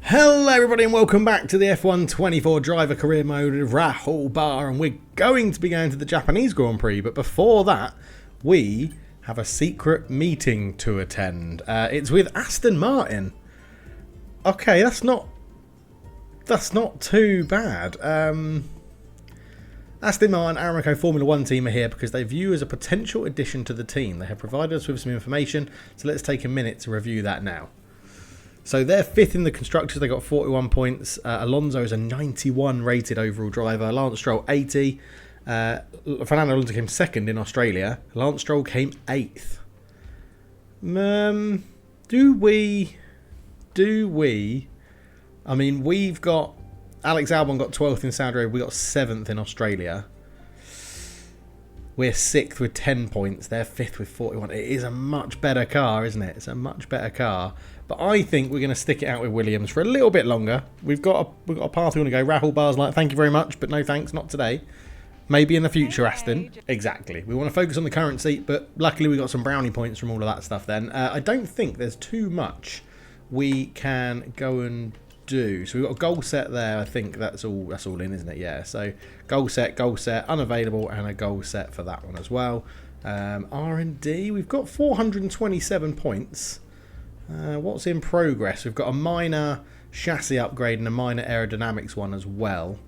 Hello everybody and welcome back to the F1 24 driver career mode of Rahul Bar, and we're going to be going to the Japanese Grand Prix, but before that we have a secret meeting to attend. It's with Aston Martin. Okay, that's not too bad. Aston Martin Aramco Formula 1 team are here because they view as a potential addition to the team. They have provided us with some information, so let's take a minute to review that now. So they're fifth in the constructors. They got 41 points. Alonso is a 91 rated overall driver. Lance Stroll 80. Fernando Alonso came second in Australia. Lance Stroll came 8th. Do we? I mean, we've got Alex Albon got 12th in Saudi Arabia. We got 7th in Australia. We're 6th with 10 points. They're 5th with 41. It is a much better car, isn't it? It's a much better car. But I think we're going to stick it out with Williams for a little bit longer. We've got a path we want to go. Rahul Bar's like, thank you very much, but no thanks, not today. Maybe in the future, Aston. Exactly. We want to focus on the current seat, but luckily we got some brownie points from all of that stuff then. I don't think there's too much we can go and do. So we've got a goal set there. I think that's all in, isn't it? Yeah. So goal set, unavailable, and a goal set for that one as well. R&D, we've got 427 points. What's in progress? We've got a minor chassis upgrade and a minor aerodynamics one as well.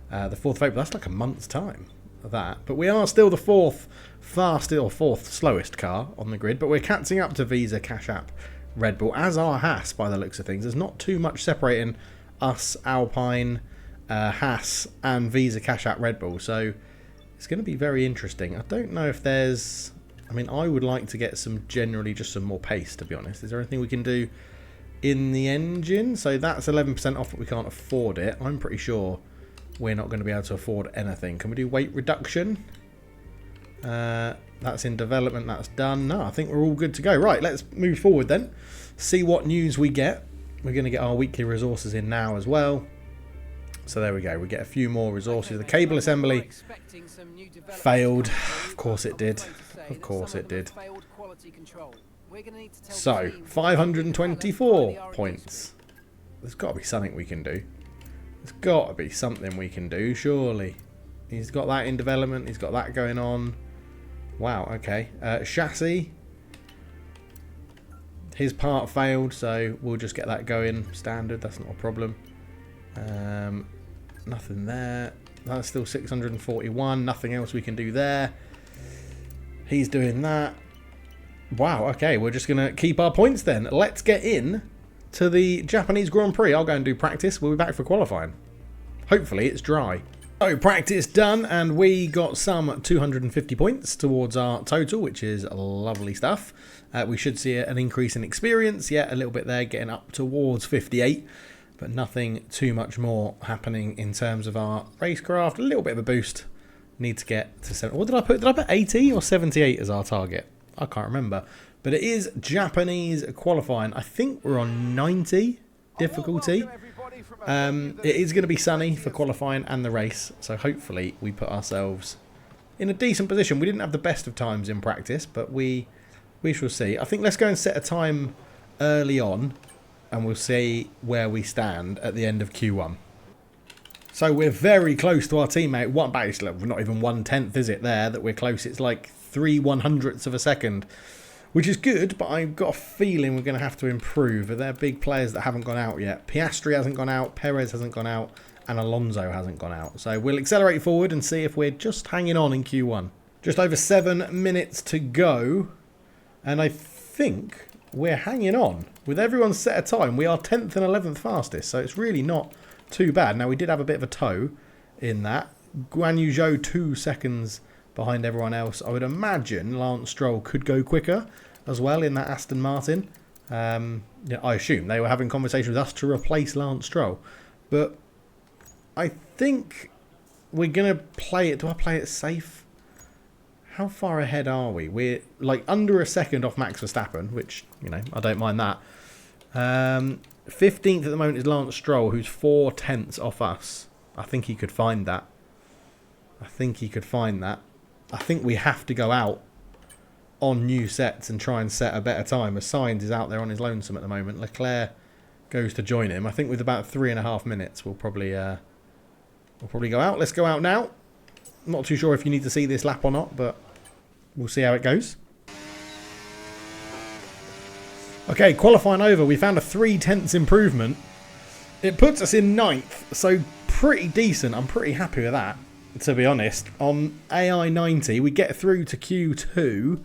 The 4th of April, that's like a month's time of that. But we are still the fourth slowest car on the grid. But we're catching up to Visa, Cash App, Red Bull, as are Haas by the looks of things. There's not too much separating us, Alpine, Haas, and Visa, Cash App, Red Bull. So it's going to be very interesting. I don't know if there's... I mean, I would like to get generally just some more pace, to be honest. Is there anything we can do in the engine? So that's 11% off, but we can't afford it. I'm pretty sure we're not going to be able to afford anything. Can we do weight reduction? That's in development. That's done. No, I think we're all good to go. Right, let's move forward then. See what news we get. We're going to get our weekly resources in now as well. So there we go. We get a few more resources. The cable assembly failed. Of course it did. Of course it did. So 524 points. There's got to be something we can do. There's got to be something we can do, surely. He's got that in development. He's got that going on. Wow, okay. Chassis. His part failed, so we'll just get that going. Standard, that's not a problem. Nothing there. That's still 641. Nothing else we can do there. He's doing that. Wow, okay. We're just going to keep our points then. Let's get in to the Japanese Grand Prix. I'll go and do practice. We'll be back for qualifying. Hopefully it's dry. So practice done, and we got some 250 points towards our total, which is lovely stuff. We should see an increase in experience. Yeah, a little bit there, getting up towards 58. But nothing too much more happening in terms of our racecraft. A little bit of a boost. Need to get to 7. What did I put? Did I put 80 or 78 as our target? I can't remember. But it is Japanese qualifying. I think we're on 90 difficulty. It is going to be sunny for qualifying and the race. So hopefully we put ourselves in a decent position. We didn't have the best of times in practice, but we shall see. I think let's go and set a time early on, and we'll see where we stand at the end of Q1. So we're very close to our teammate. Not even 1/10, is it, there, that we're close. It's like 3/100ths of a second, which is good, but I've got a feeling we're going to have to improve. They're big players that haven't gone out yet. Piastri hasn't gone out, Perez hasn't gone out, and Alonso hasn't gone out. So we'll accelerate forward and see if we're just hanging on in Q1. Just over 7 minutes to go, and I think we're hanging on. With everyone set a time, we are 10th and 11th fastest, so it's really not too bad. Now, we did have a bit of a tow in that. Guan Yu Zhou 2 seconds behind everyone else. I would imagine Lance Stroll could go quicker as well in that Aston Martin. Yeah, I assume they were having conversations with us to replace Lance Stroll. But I think we're going to play it. Do I play it safe? How far ahead are we? We're like under a second off Max Verstappen, which, you know, I don't mind that. 15th at the moment is Lance Stroll, who's 4/10ths off us. I think he could find that. I think we have to go out on new sets and try and set a better time, as Sainz is out there on his lonesome at the moment. Leclerc goes to join him. I think with about 3.5 minutes, we'll probably go out. Let's go out now. I'm not too sure if you need to see this lap or not, but we'll see how it goes. Okay, qualifying over. We found a 0.3 improvement. It puts us in 9th, so pretty decent. I'm pretty happy with that, to be honest. On AI 90, we get through to Q2.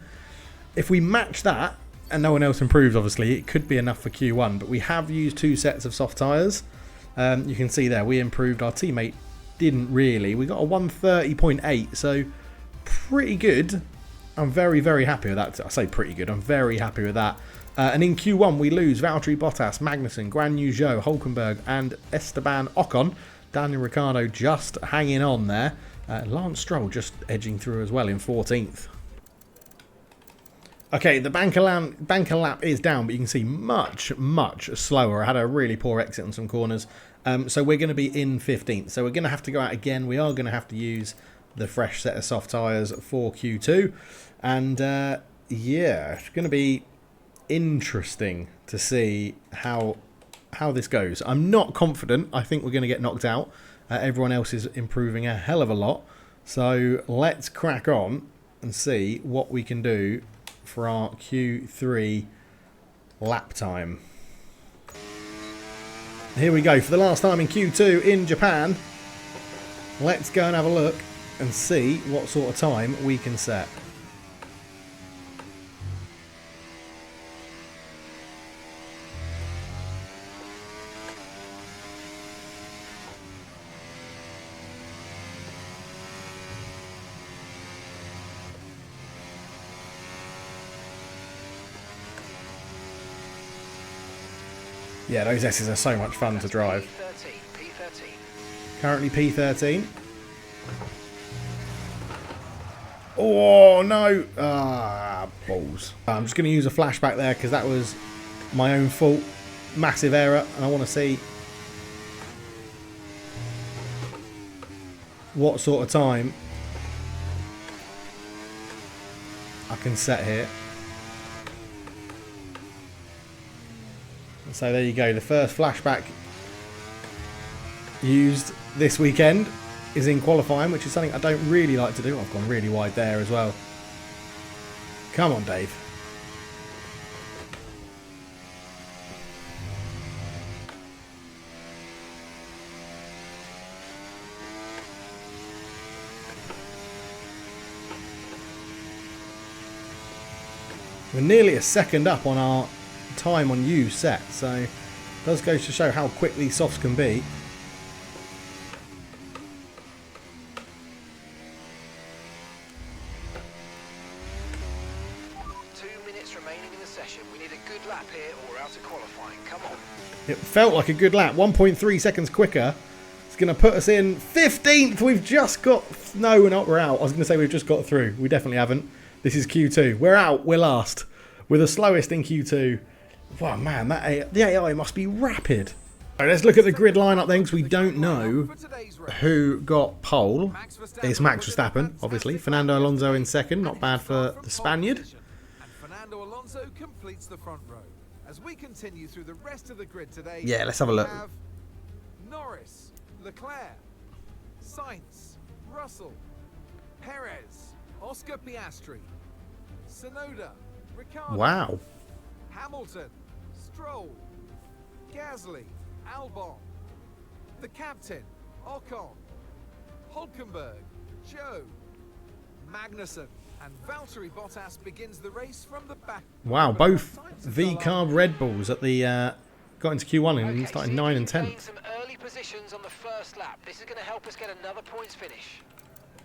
If we match that, and no one else improves, obviously, it could be enough for Q1, but we have used 2 sets of soft tyres. You can see there, we improved. Our teammate didn't really. We got a 130.8, so pretty good. I'm very, very happy with that. I say pretty good. I'm very happy with that. And in Q1, we lose Valtteri Bottas, Magnussen, Guan Yu Zhou, Hulkenberg, and Esteban Ocon. Daniel Ricciardo just hanging on there. Lance Stroll just edging through as well in 14th. Okay, the banker lap is down, but you can see much, much slower. I had a really poor exit on some corners. So we're going to be in 15th. So we're going to have to go out again. We are going to have to use the fresh set of soft tyres for Q2. And yeah, it's going to be interesting to see how this goes. I'm not confident. I think we're going to get knocked out. Everyone else is improving a hell of a lot. So let's crack on and see what we can do for our Q3 lap time. Here we go for the last time in Q2 in Japan. Let's go and have a look and see what sort of time we can set. Yeah, those S's are so much fun to drive. Currently P13. Oh, no. Ah, balls. I'm just going to use a flashback there because that was my own fault. Massive error. And I want to see what sort of time I can set here. So there you go, the first flashback used this weekend is in qualifying, which is something I don't really like to do. I've gone really wide there as well. Come on, Dave. We're nearly a second up on our time on U set, so it does go to show how quick these softs can be. Remaining in the session. We need a good lap here or we're out of qualifying. Come on. It felt like a good lap. 1.3 seconds quicker. It's going to put us in 15th. We've just got... No, we're not. We're out. I was going to say we've just got through. We definitely haven't. This is Q2. We're out. We're last. We're the slowest in Q2. Wow, man. The AI must be rapid. Right, let's look at the grid lineup then, because we don't know who got pole. It's Max Verstappen, obviously. Fernando Alonso in second. Not bad for the Spaniard. Fernando Alonso completes the front row. As we continue through the rest of the grid today, yeah, let's have a look. Norris, Leclerc, Sainz, Russell, Perez, Oscar Piastri, Tsunoda, Ricciardo, wow, Hamilton, Stroll, Gasly, Albon, the captain, Ocon, Hulkenberg, Zhou, Magnussen, and Valtteri Bottas begins the race from the back. Wow, both V-carb Red Bulls at the got into Q1 and started 9 and 10. Some early positions on the first lap. This is going to help us get another points finish.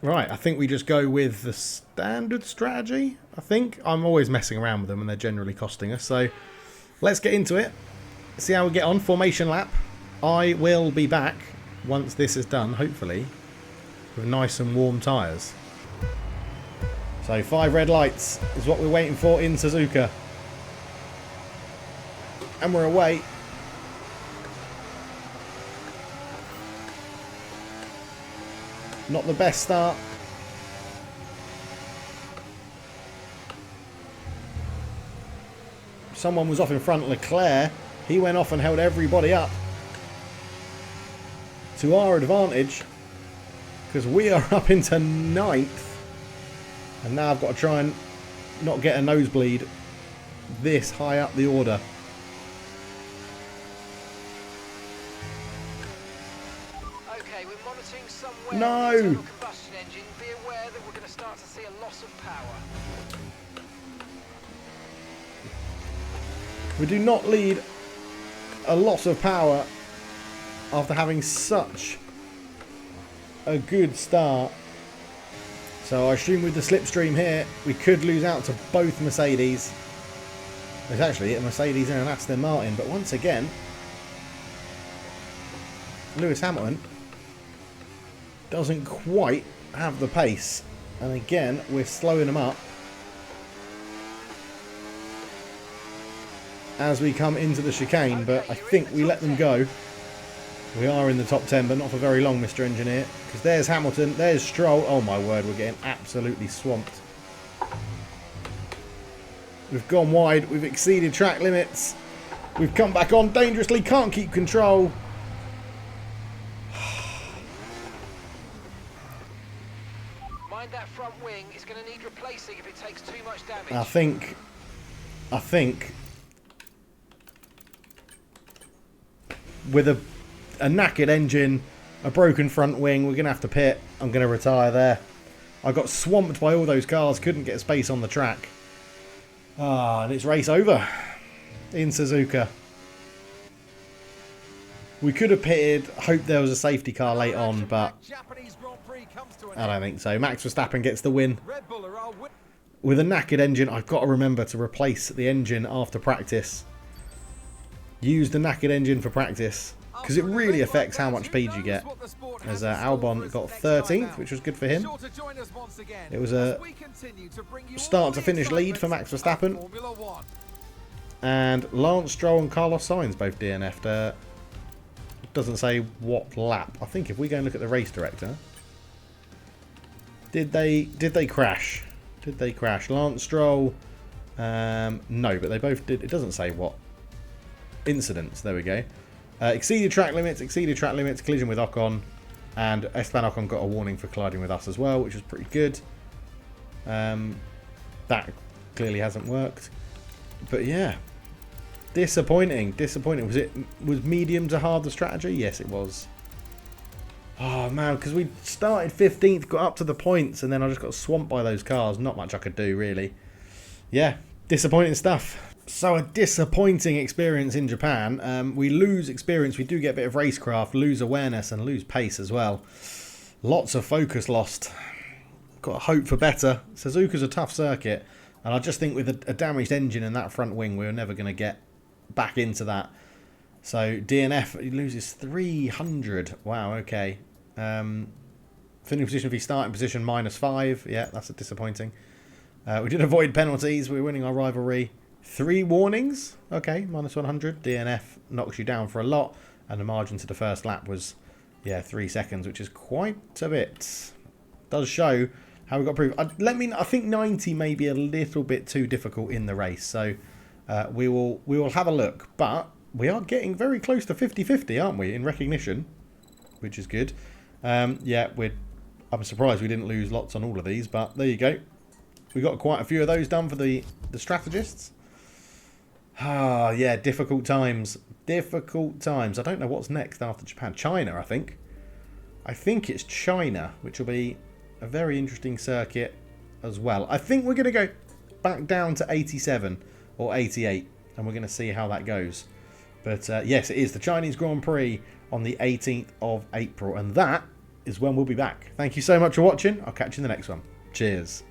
Right, I think we just go with the standard strategy. I think I'm always messing around with them and they're generally costing us. So let's get into it. See how we get on. Formation lap. I will be back once this is done, hopefully, with nice and warm tyres. So 5 red lights is what we're waiting for in Sazuka. And we're away. Not the best start. Someone was off in front. Leclerc He went off and held everybody up to our advantage, because we are up into 9th. And now I've got to try and not get a nosebleed this high up the order. Okay, we're monitoring somewhere No! on the internal combustion engine. Be aware that we're going to start to see a loss of power. We do not lead a loss of power after having such a good start. So I assume with the slipstream here, we could lose out to both Mercedes. There's actually a Mercedes and an Aston Martin, but once again, Lewis Hamilton doesn't quite have the pace. And again, we're slowing him up as we come into the chicane, but I think we let them go. We are in the top 10, but not for very long, Mr. Engineer. Because there's Hamilton, there's Stroll. Oh my word, we're getting absolutely swamped. We've gone wide, we've exceeded track limits. We've come back on dangerously, can't keep control. Mind that front wing, it's going to need replacing if it takes too much damage. I think with a knackered engine, a broken front wing, we're going to have to pit. I'm going to retire there. I got swamped by all those cars, couldn't get space on the track. Ah, and it's race over in Sazuka. We could have pitted, hoped there was a safety car late on, but I don't think so. Max Verstappen gets the win. With a knackered engine, I've got to remember to replace the engine after practice. Use the knackered engine for practice, because it really affects how much speed you get. As Albon got 13th, which was good for him. It was a start to finish lead for Max Verstappen. And Lance Stroll and Carlos Sainz both DNF'd. Doesn't say what lap. I think if we go and look at the race director, did they crash? Did they crash? Lance Stroll, no, but they both did. It doesn't say what incidents. There we go. Exceeded track limits, collision with Ocon, and Esteban Ocon got a warning for colliding with us as well, which was pretty good. That clearly hasn't worked, but yeah, disappointing. Was medium to hard the strategy? Yes, it was. Oh man, because we started 15th, got up to the points, and then I just got swamped by those cars. Not much I could do really. Yeah, disappointing stuff. So a disappointing experience in Japan. We lose experience, we do get a bit of racecraft, lose awareness and lose pace as well. Lots of focus lost. Got to hope for better. Suzuka's a tough circuit, and I just think with a damaged engine and that front wing, we're never going to get back into that. So DNF, he loses 300. Wow, okay. Finishing position if he starting position -5. Yeah, that's a disappointing. We did avoid penalties. We were winning our rivalry. 3 warnings. Okay, -100. DNF knocks you down for a lot. And the margin to the first lap was, yeah, 3 seconds, which is quite a bit. Does show how we got approved. I think 90 may be a little bit too difficult in the race. So we will have a look. But we are getting very close to 50-50, aren't we, in recognition, which is good. Yeah, I'm surprised we didn't lose lots on all of these, but there you go. We got quite a few of those done for the strategists. Ah, yeah, difficult times. Difficult times. I don't know what's next after Japan. China, I think. I think it's China, which will be a very interesting circuit as well. I think we're going to go back down to 87 or 88, and we're going to see how that goes. But yes, it is the Chinese Grand Prix on the 18th of April, and that is when we'll be back. Thank you so much for watching. I'll catch you in the next one. Cheers.